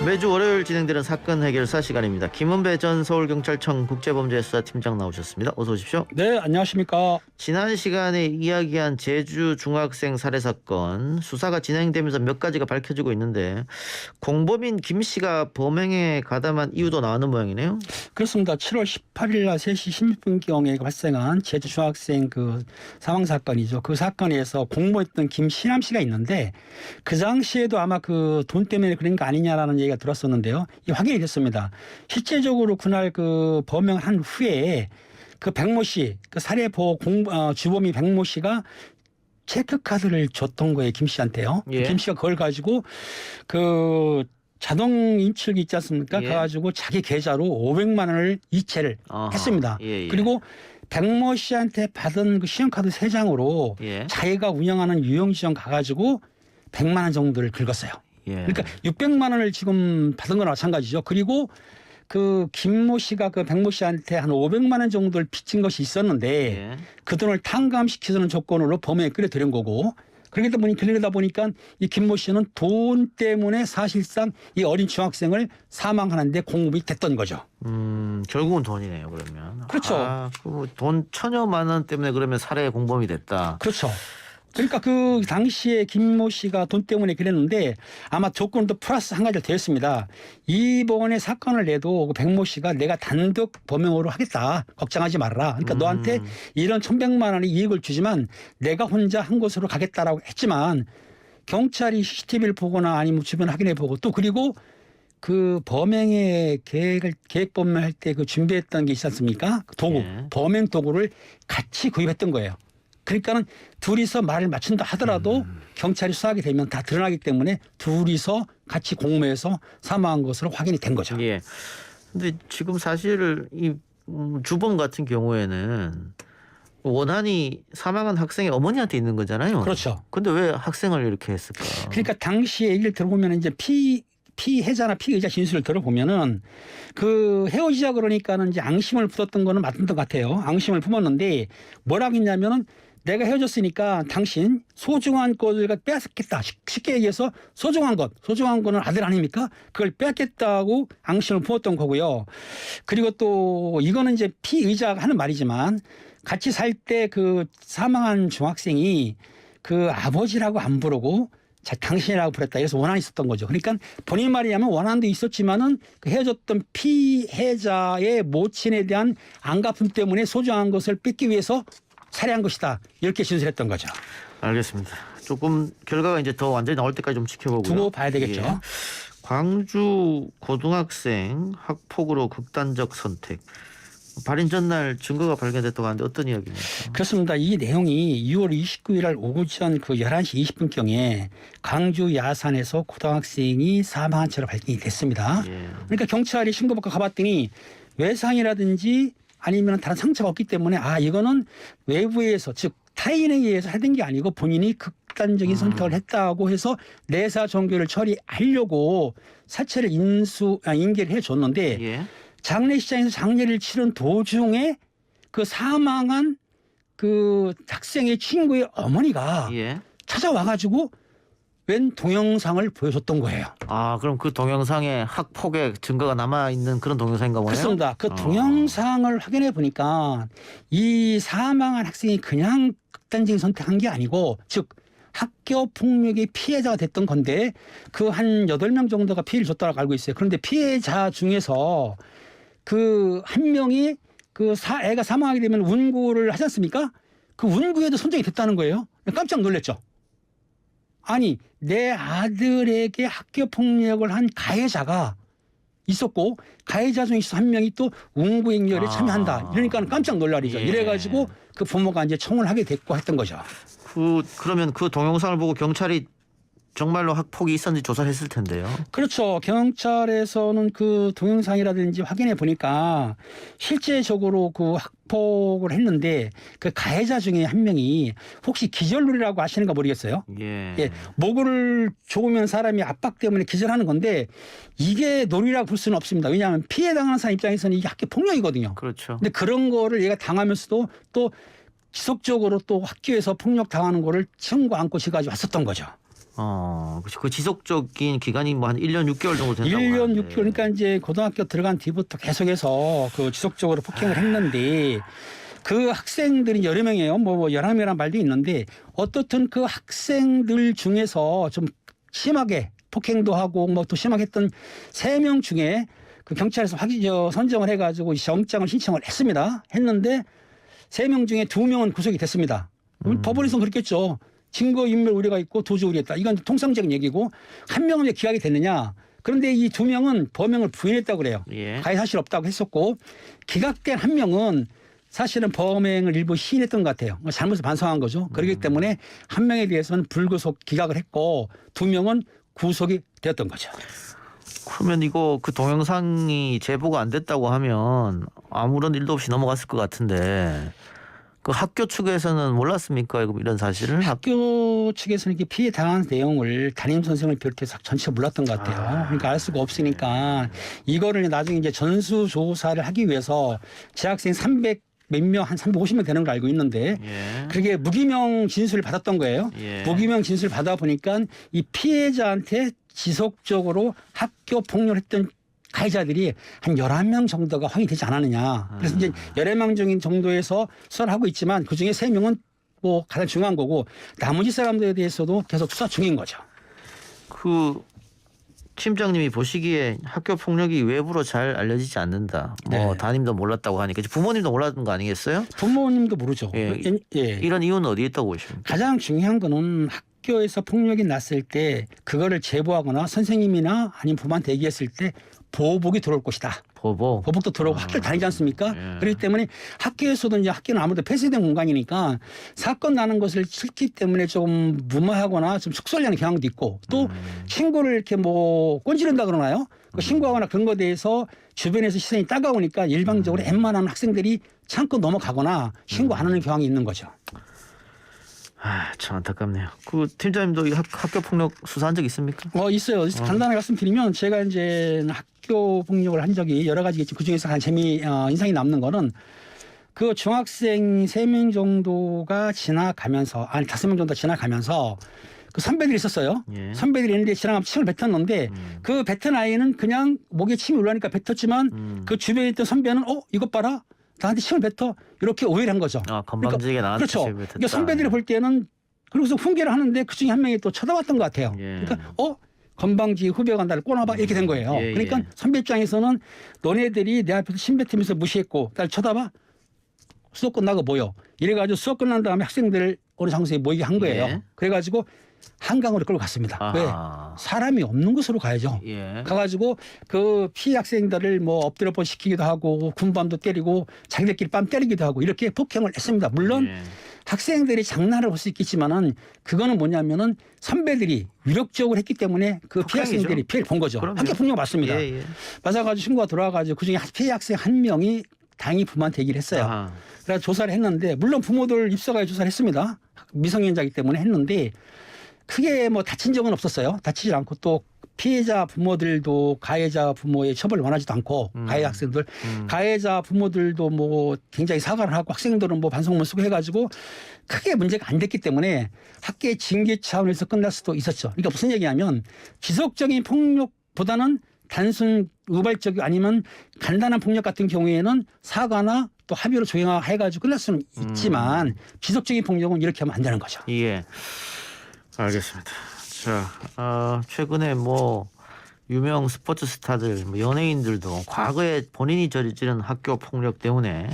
매주 월요일 진행되는 사건 해결사 시간입니다. 김은배 전 서울경찰청 국제범죄수사팀장 나오셨습니다. 어서 오십시오. 네, 안녕하십니까. 지난 시간에 이야기한 제주 중학생 살해 사건 수사가 진행되면서 몇 가지가 밝혀지고 있는데 공범인 김 씨가 범행에 가담한 이유도 나오는 모양이네요. 그렇습니다. 7월 18일 날 3시 16분경에 발생한 제주 중학생 그 사망 사건이죠. 그 사건에서 공모했던 김신남 씨가 있는데 그 당시에도 아마 그 돈 때문에 그런 거 아니냐라는 얘기가 들었었는데요. 이 확인이 됐습니다. 실제적으로 그날 그 범행을 한 후에 그 백모 씨, 그 살해 주범이 백모 씨가 체크카드를 줬던 거예요. 김 씨한테요. 예. 김 씨가 그걸 가지고 그 자동 인출기 있지 않습니까? 예. 가지고 자기 계좌로 500만 원을 이체를 아하. 했습니다. 예, 예. 그리고 백모 씨한테 받은 그 신용카드 3장으로 예. 자기가 운영하는 유형시장 가가지고 100만 원 정도를 긁었어요. 예. 그러니까 600만 원을 지금 받은 거나 마찬가지죠. 그리고 그 김모 씨가 그 백모 씨한테 한 500만 원 정도를 빚진 것이 있었는데 예. 그 돈을 탕감시키는 조건으로 범행에 끌어들인 거고 그러다 보니까 이 김모 씨는 돈 때문에 사실상 이 어린 중학생을 사망하는데 공급이 됐던 거죠. 결국은 돈이네요. 그러면. 그렇죠. 돈 1,000여만 원 때문에 그러면 살해 공범이 됐다. 그렇죠. 그러니까 그 당시에 김모 씨가 돈 때문에 그랬는데 아마 조건도 플러스 한 가지가 되었습니다. 이번에 사건을 내도 그 백모 씨가 내가 단독 범행으로 하겠다. 걱정하지 말라. 그러니까 너한테 이런 1,100만 원의 이익을 주지만 내가 혼자 한 곳으로 가겠다라고 했지만 경찰이 CCTV를 보거나 아니면 주변 확인해 보고 또 그리고 그 범행의 계획 범행할 때 그 준비했던 게 있지 않습니까? 도구, 예. 범행 도구를 같이 구입했던 거예요. 그러니까는 둘이서 말을 맞춘다 하더라도 경찰이 수사하게 되면 다 드러나기 때문에 둘이서 같이 공모해서 사망한 것으로 확인이 된 거죠. 예. 근데 지금 사실 이 주범 같은 경우에는 원한이 사망한 학생의 어머니한테 있는 거잖아요. 그렇죠. 근데 왜 학생을 이렇게 했을까? 그러니까 당시에 얘기를 들어보면 이제 피해자나 피의자 진술을 들어보면은 그 헤어지자 그러니까는 이제 앙심을 품었던 거는 맞는 것 같아요. 앙심을 품었는데 뭐라고 했냐면은 내가 헤어졌으니까 당신 소중한 것을 빼앗겠다. 쉽게 얘기해서 소중한 거는 아들 아닙니까? 그걸 빼앗겠다고 앙심을 품었던 거고요. 그리고 또 이거는 이제 피의자가 하는 말이지만 같이 살 때 그 사망한 중학생이 그 아버지라고 안 부르고 당신이라고 부렸다. 그래서 원한이 있었던 거죠. 그러니까 본인 말이냐면 원한도 있었지만은 그 헤어졌던 피해자의 모친에 대한 안갚음 때문에 소중한 것을 뺏기 위해서 살해한 것이다. 이렇게 진술했던 거죠. 알겠습니다. 조금 결과가 이제 더 완전히 나올 때까지 좀 지켜보고요. 두고 봐야 되겠죠. 예. 광주 고등학생 학폭으로 극단적 선택. 발인 전날 증거가 발견됐다고 하는데 어떤 이야기입니까? 그렇습니다. 이 내용이 2월 29일 날 오후 전 그 11시 20분경에 광주 야산에서 고등학생이 사망한 채로 발견이 됐습니다. 예. 그러니까 경찰이 신고받고 가봤더니 외상이라든지 아니면 다른 상처가 없기 때문에 이거는 외부에서 즉 타인에 의해서 하던 게 아니고 본인이 극단적인 선택을 했다고 해서 내사 종결을 처리하려고 사체를 인계를 해줬는데 예. 장례식장에서 장례를 치른 도중에 그 사망한 그 학생의 친구의 어머니가 예. 찾아와가지고 웬 동영상을 보여줬던 거예요. 그럼 그 동영상에 학폭의 증거가 남아있는 그런 동영상인가 보네요? 그렇습니다. 그 동영상을 확인해 보니까 이 사망한 학생이 그냥 극단적인 선택한 게 아니고 즉 학교 폭력의 피해자가 됐던 건데 그 한 8명 정도가 피해를 줬다고 알고 있어요. 그런데 피해자 중에서 그 한 명이 그 애가 사망하게 되면 운구를 하지 않습니까? 그 운구에도 선정이 됐다는 거예요. 깜짝 놀랐죠. 아니 내 아들에게 학교 폭력을 한 가해자가 있었고 가해자 중에서 한 명이 또 운구행렬에 참여한다. 이러니까 깜짝 놀라리죠. 예. 이래가지고 그 부모가 이제 청을 하게 됐고 했던 거죠. 그러면 그 동영상을 보고 경찰이 정말로 학폭이 있었는지 조사를 했을 텐데요. 그렇죠. 경찰에서는 그 동영상이라든지 확인해 보니까 실제적으로 그 학폭을 했는데 그 가해자 중에 한 명이 혹시 기절놀이라고 아시는가 모르겠어요. 예. 목을 조으면 사람이 압박 때문에 기절하는 건데 이게 놀이라고 볼 수는 없습니다. 왜냐하면 피해 당하는 사람 입장에서는 이게 학교 폭력이거든요. 그렇죠. 근데 그런 거를 얘가 당하면서도 또 지속적으로 또 학교에서 폭력 당하는 거를 친구 안고 지가지고 왔었던 거죠. 그 지속적인 기간이 뭐 한 1년 6개월 정도 된다고 1년 하는데. 6개월 그러니까 이제 고등학교 들어간 뒤부터 계속해서 그 지속적으로 폭행을 했는데 그 학생들이 여러 명이에요. 뭐 11명이란 말도 있는데 어떻든 그 학생들 중에서 좀 심하게 폭행도 하고 뭐 또 심하게 했던 3명 중에 그 경찰에서 선정을 해가지고 영장을 신청을 했습니다. 했는데 3명 중에 2명은 구속이 됐습니다. 법원에서는 그랬겠죠. 증거인멸 우려가 있고 도주 우려했다. 이건 통상적인 얘기고 한 명은 왜 기각이 됐느냐. 그런데 이 2명은 범행을 부인했다고 그래요. 예. 가해 사실 없다고 했었고 기각된 한 명은 사실은 범행을 일부 시인했던 것 같아요. 잘못을 반성한 거죠. 그렇기 때문에 한 명에 대해서는 불구속 기각을 했고 2명은 구속이 되었던 거죠. 그러면 이거 그 동영상이 제보가 안 됐다고 하면 아무런 일도 없이 넘어갔을 것 같은데 그 학교 측에서는 몰랐습니까? 이런 사실을? 학교 측에서는 이렇게 피해 당한 내용을 담임 선생을 비롯해서 전체가 몰랐던 것 같아요. 그러니까 알 수가 없으니까 이거를 나중에 이제 전수조사를 하기 위해서 재학생 300 몇 명, 한 350명 되는 걸 알고 있는데 예. 그게 무기명 진술을 받았던 거예요. 예. 무기명 진술을 받아 보니까 이 피해자한테 지속적으로 학교 폭력을 했던 가해자들이 한 11명 정도가 확인이 되지 않았느냐. 그래서 이제 11명 정도에서 수사를 하고 있지만 그중에 3명은 뭐 가장 중요한 거고 나머지 사람들에 대해서도 계속 수사 중인 거죠. 그 팀장님이 보시기에 학교 폭력이 외부로 잘 알려지지 않는다. 뭐 네. 담임도 몰랐다고 하니까 부모님도 몰랐던 거 아니겠어요? 부모님도 모르죠. 예. 예. 이런 이유는 어디에 있다고 보십니까? 가장 중요한 거는 학교에서 폭력이 났을 때 그거를 제보하거나 선생님이나 아니면 부모한테 얘기했을 때 보복이 들어올 것이다. 보복도 들어오고 학교를 다니지 않습니까? 예. 그렇기 때문에 학교에서도 이제 학교는 아무래도 폐쇄된 공간이니까 사건 나는 것을 싫기 때문에 좀 무마하거나 좀 숙소하려는 경향도 있고 또 신고를 이렇게 뭐 꼰지른다 그러나요? 그 신고하거나 그런 거에 대해서 주변에서 시선이 따가우니까 일방적으로 웬만한 학생들이 참고 넘어가거나 신고 안 하는 경향이 있는 거죠. 참 안타깝네요. 그 팀장님도 이 학교 폭력 수사한 적 있습니까? 있어요. 간단하게 말씀드리면 제가 이제 학교 폭력을 한 적이 여러 가지 있지 그 중에서 한 인상이 남는 거는 그 중학생 3명 정도가 지나가면서 5명 정도 지나가면서 그 선배들이 있었어요. 예. 선배들이 있는데 지나가면 침을 뱉었는데 그 뱉은 아이는 그냥 목에 침이 올라오니까 뱉었지만 그 주변에 있던 선배는 이것 봐라. 나한테 침을 뱉어 이렇게 오해를 한 거죠. 건방지게 나한테 그렇죠. 침을 뱉었다. 그러니까 선배들이 볼 때는 그러고서 훈계를 하는데 그중에 한 명이 또 쳐다봤던 것 같아요. 예. 그러니까 건방지 후배가 나를 꼬나봐 이렇게 된 거예요. 예, 그러니까 예. 선배 입장에서는 너네들이 내 앞에서 침 뱉으면서 무시했고 날 쳐다봐 수업 끝나고 모여 이래가지고 수업 끝난 다음에 학생들을 어느 장소에 모이게 한 거예요. 예. 그래가지고 한강으로 끌고 갔습니다. 아하. 왜? 사람이 없는 곳으로 가야죠. 예. 가가지고 그 피해 학생들을 뭐 엎드려 시키기도 하고 군밤도 때리고 자기들끼리 뺨 때리기도 하고 이렇게 폭행을 했습니다. 물론 예. 학생들이 장난을 할 수 있겠지만은 그거는 뭐냐면은 선배들이 위력적으로 했기 때문에 그 피해 폭행이죠. 학생들이 피해를 본 거죠. 그럼요. 학교 폭력 맞습니다. 예, 예. 맞아가지고 신고가 들어와가지고 그중에 피해 학생 한 명이 다행히 부모한테 얘기를 했어요. 아하. 그래서 조사를 했는데 물론 부모들 입서가지고 조사를 했습니다. 미성년자이기 때문에 했는데 크게 뭐 다친 적은 없었어요. 다치지 않고 또 피해자 부모들도 가해자 부모의 처벌을 원하지도 않고 가해 학생들 가해자 부모들도 뭐 굉장히 사과를 하고 학생들은 뭐 반성문 쓰고 해가지고 크게 문제가 안 됐기 때문에 학교의 징계 차원에서 끝날 수도 있었죠. 그러니까 무슨 얘기냐면 지속적인 폭력보다는 단순 우발적 아니면 간단한 폭력 같은 경우에는 사과나 또 합의로 조용해가지고 끝날 수는 있지만 지속적인 폭력은 이렇게 하면 안 되는 거죠. 예. 알겠습니다. 자, 최근에 뭐 유명 스포츠 스타들, 뭐 연예인들도 과거에 본인이 저지른 학교 폭력 때문에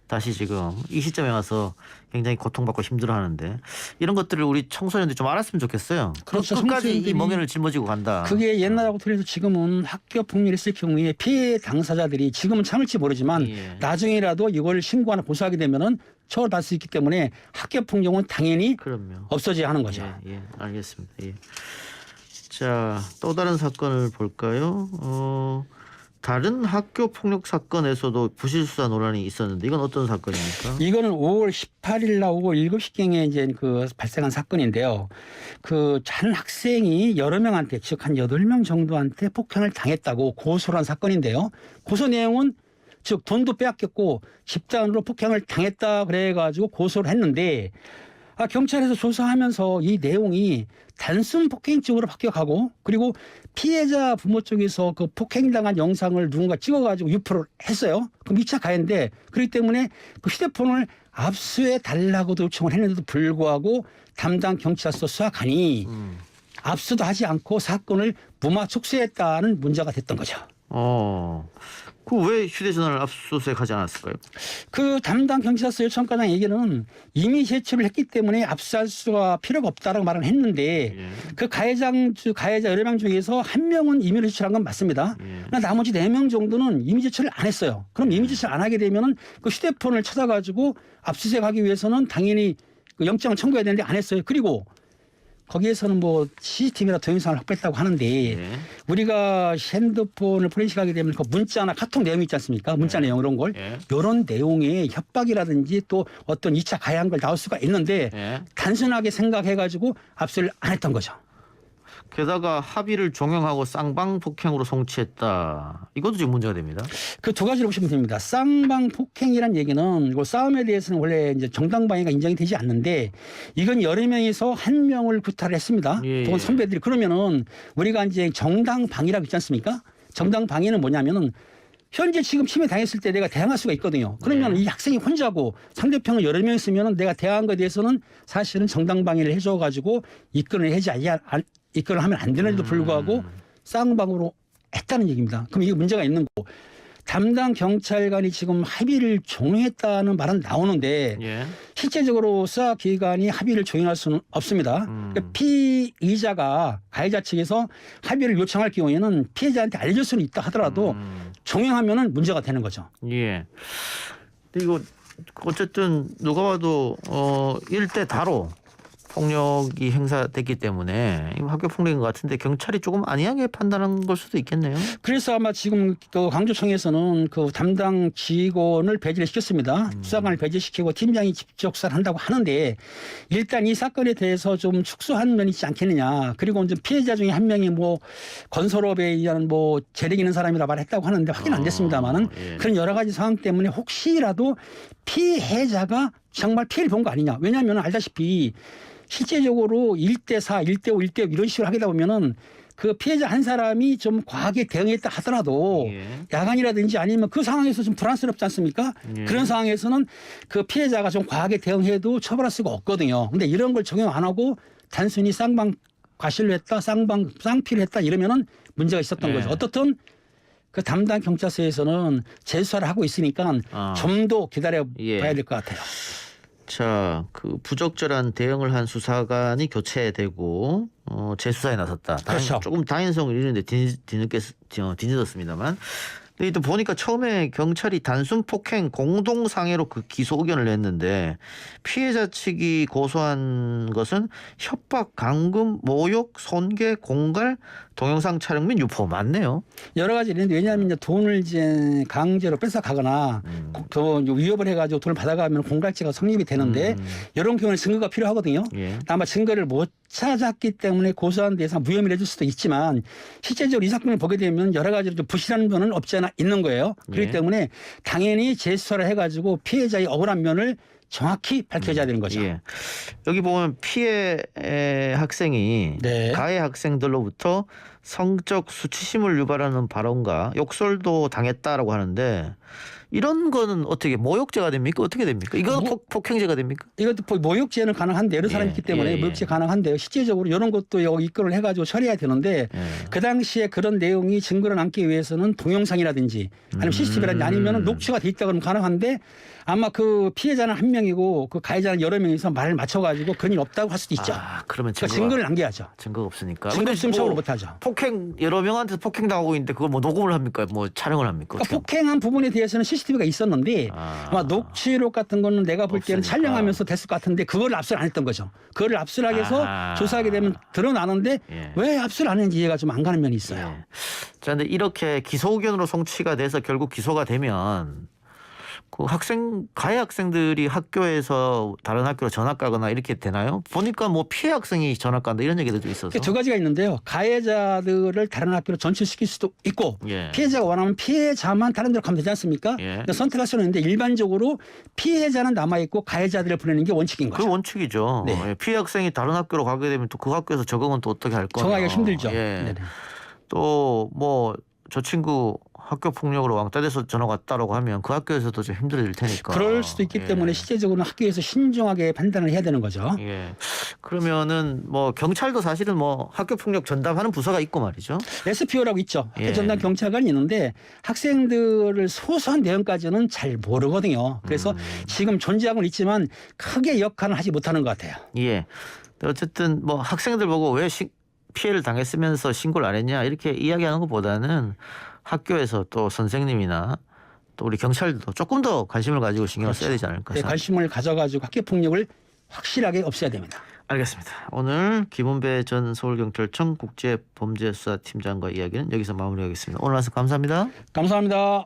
다시 지금 이 시점에 와서 굉장히 고통받고 힘들어하는데 이런 것들을 우리 청소년들이 좀 알았으면 좋겠어요. 그렇죠. 끝까지 이 청소년들이 멍에를 짊어지고 간다. 그게 옛날하고 틀려서 지금은 학교 폭력이 있을 경우에 피해 당사자들이 지금은 참을지 모르지만 예. 나중에라도 이걸 신고하나 고소하게 되면은 처벌받을 수 있기 때문에 학교 폭력은 당연히 그럼요. 없어져야 하는 거죠. 예, 알겠습니다. 예. 자, 또 다른 사건을 볼까요? 다른 학교 폭력 사건에서도 부실수사 논란이 있었는데 이건 어떤 사건입니까? 이거는 5월 18일 날 오후 7시경에 이제 그 발생한 사건인데요. 그 한 학생이 여러 명한테 즉 한 8명 정도한테 폭행을 당했다고 고소를 한 사건인데요. 고소 내용은 즉 돈도 빼앗겼고 집단으로 폭행을 당했다 그래가지고 고소를 했는데 경찰에서 조사하면서 이 내용이 단순 폭행 쪽으로 바뀌어가고 그리고 피해자 부모 쪽에서 그 폭행당한 영상을 누군가 찍어가지고 유포를 했어요. 그럼 2차 가해인데 그렇기 때문에 그 휴대폰을 압수해 달라고도 요청을 했는데도 불구하고 담당 경찰서 수사관이 압수도 하지 않고 사건을 무마 촉수했다는 문제가 됐던 거죠. 그 왜 휴대전화를 압수수색하지 않았을까요? 그 담당 경찰서 요청과장 얘기는 이미 제출을 했기 때문에 압수할 수가 필요가 없다라고 말을 했는데 예. 그 가해자 여러 명 중에서 한 명은 임의로 제출한 건 맞습니다. 그러나 나머지 4명 정도는 임의 제출을 안 했어요. 그럼 임의 제출 안 하게 되면은 그 휴대폰을 찾아가지고 압수수색하기 위해서는 당연히 그 영장을 청구해야 되는데 안 했어요. 그리고 거기에서는 뭐 CCTV나 동영상을 확보했다고 하는데 예. 우리가 핸드폰을 포렌식하게 되면 그 문자나 카톡 내용이 있지 않습니까? 문자 내용 이런 걸. 예. 이런 내용에 협박이라든지 또 어떤 2차 가해한 걸 나올 수가 있는데 예. 단순하게 생각해가지고 압수를 안 했던 거죠. 게다가 합의를 종용하고 쌍방 폭행으로 성취했다. 이것도 지금 문제가 됩니다. 그 2가지를 보시면 됩니다. 쌍방 폭행이란 얘기는 이 싸움에 대해서는 원래 이제 정당방위가 인정이 되지 않는데 이건 여러 명이서 한 명을 구타를 했습니다. 예, 또 예. 선배들이 그러면은 우리가 이제 정당방위라고 있지 않습니까? 정당방위는 뭐냐면은 현재 지금 침해 당했을 때 내가 대항할 수가 있거든요. 그러면 이 학생이 혼자고 상대편은 여러 명 있으면 내가 대항한 것에 대해서는 사실은 정당방위를 해줘가지고 입건을 하면 안 되는데도 불구하고 쌍방으로 했다는 얘기입니다. 그럼 이게 문제가 있는 거고 담당 경찰관이 지금 합의를 종용했다는 말은 나오는데 예. 실제적으로 수사기관이 합의를 종용할 수는 없습니다. 그러니까 피의자가 가해자 측에서 합의를 요청할 경우에는 피해자한테 알려줄 수는 있다 하더라도 종용하면은 문제가 되는 거죠. 예. 근데 이거 어쨌든 누가 봐도 1대 다로 폭력이 행사됐기 때문에 이거 학교 폭력인 것 같은데 경찰이 조금 안이하게 판단한 걸 수도 있겠네요. 그래서 아마 지금 그 광주청에서는 그 담당 직원을 배제를 시켰습니다. 수사관을 배제시키고 팀장이 직접 수사를 한다고 하는데 일단 이 사건에 대해서 좀 축소한 면이 있지 않겠느냐. 그리고 이제 피해자 중에 한 명이 뭐 건설업에 의한 뭐 재력 있는 사람이라 말했다고 하는데 확인 안 됐습니다만은 예. 그런 여러 가지 상황 때문에 혹시라도 피해자가 정말 피해를 본 거 아니냐. 왜냐하면 알다시피 실제적으로 1대4, 1대5, 1대6 이런 식으로 하게 되다 보면은 그 피해자 한 사람이 좀 과하게 대응했다 하더라도 예. 야간이라든지 아니면 그 상황에서 좀 불안스럽지 않습니까? 예. 그런 상황에서는 그 피해자가 좀 과하게 대응해도 처벌할 수가 없거든요. 근데 이런 걸 적용 안 하고 단순히 쌍방 과실로 했다, 쌍피를 했다 이러면은 문제가 있었던 예. 거죠. 어떻든 그 담당 경찰서에서는 재수사를 하고 있으니까 좀 더 기다려 예. 봐야 될 것 같아요. 자, 그 부적절한 대응을 한 수사관이 교체되고 재수사에 나섰다. 그렇죠. 조금 다행성을 잃는데 뒤늦었습니다만. 근데 또 보니까 처음에 경찰이 단순 폭행 공동상해로 그 기소 의견을 냈는데 피해자 측이 고소한 것은 협박, 감금, 모욕, 손괴, 공갈, 동영상 촬영 및 유포 맞네요. 여러 가지 있는데 왜냐하면 이제 돈을 이제 강제로 뺏어가거나 그 위협을 해가지고 돈을 받아가면 공갈죄가 성립이 되는데 이런 경우는 증거가 필요하거든요. 예. 아마 증거를 못 찾았기 때문에 고소한 데서 무혐의를 해줄 수도 있지만 실제적으로 이 사건을 보게 되면 여러 가지로 좀 부실한 면은 없지 않아 있는 거예요. 그렇기 예. 때문에 당연히 재수사를 해가지고 피해자의 억울한 면을 정확히 밝혀져야 되는 거죠. 예. 여기 보면 피해 학생이 네. 가해 학생들로부터 성적 수치심을 유발하는 발언과 욕설도 당했다라고 하는데 이런 거는 어떻게 모욕죄가 됩니까? 어떻게 됩니까? 이거 폭행죄가 됩니까? 이것도 모욕죄는 가능한데 여러 사람이 예, 있기 때문에 예, 예. 모욕죄 가능한데요. 실제적으로 이런 것도 여기 입건을 해가지고 처리해야 되는데 예. 그 당시에 그런 내용이 증거를 남기 위해서는 동영상이라든지 아니면 CCTV라든지 아니면 녹취가 돼 있다 그러면 가능한데 아마 그 피해자는 한 명이고 그 가해자는 여러 명이서 말을 맞춰가지고 그런 일 없다고 할 수도 있죠. 그러면 그러니까 증거를 남겨야죠. 증거가 없으니까. 증거 없으면 처벌을 못하죠. 폭행 여러 명한테 폭행 당하고 있는데 그걸 뭐 녹음을 합니까? 뭐 촬영을 합니까? 그러니까 폭행한 부분에 대해서는 CCTV가 있었는데 아마 녹취록 같은 거는 내가 볼 때는 없으니까. 촬영하면서 됐을 것 같은데 그걸 압수를 안 했던 거죠. 그거를 압수를 하기 위해서 조사하게 되면 드러나는데 예. 왜 압수를 안 했는지 이해가 좀 안 가는 면이 있어요. 자, 근데 이렇게 기소 의견으로 송치가 돼서 결국 기소가 되면 그 가해 학생들이 학교에서 다른 학교로 전학 가거나 이렇게 되나요? 보니까 뭐 피해 학생이 전학 간다 이런 얘기들도 있어서. 두 가지가 있는데요. 가해자들을 다른 학교로 전출시킬 수도 있고 예. 피해자가 원하면 피해자만 다른 데로 가면 되지 않습니까? 예. 선택할 수는 있는데 일반적으로 피해자는 남아있고 가해자들을 보내는 게 원칙인 그 거죠. 원칙이죠. 네. 예, 피해 학생이 다른 학교로 가게 되면 또 그 학교에서 적응은 또 어떻게 할 거냐. 정하기가 힘들죠. 예. 네네. 또 뭐 저 친구 학교 폭력으로 왕따 돼서 전학 왔다라고 하면 그 학교에서도 좀 힘들어질 테니까. 그럴 수도 있기 예. 때문에 실제적으로는 학교에서 신중하게 판단을 해야 되는 거죠. 예. 그러면은 뭐 경찰도 사실은 뭐 학교 폭력 전담하는 부서가 있고 말이죠. SPO라고 있죠. 예. 학교 전담 경찰관이 있는데 학생들을 소소한 내용까지는 잘 모르거든요. 그래서 지금 존재하고는 있지만 크게 역할을 하지 못하는 것 같아요. 예. 어쨌든 뭐 학생들 보고 왜 피해를 당했으면서 신고를 안 했냐 이렇게 이야기하는 것보다는 학교에서 또 선생님이나 또 우리 경찰도 조금 더 관심을 가지고 신경을 써야 되지 않을까. 네, 관심을 가져가지고 학교 폭력을 확실하게 없애야 됩니다. 알겠습니다. 오늘 김은배 전 서울경찰청 국제범죄수사팀장과 이야기는 여기서 마무리하겠습니다. 오늘 말씀 감사합니다. 감사합니다.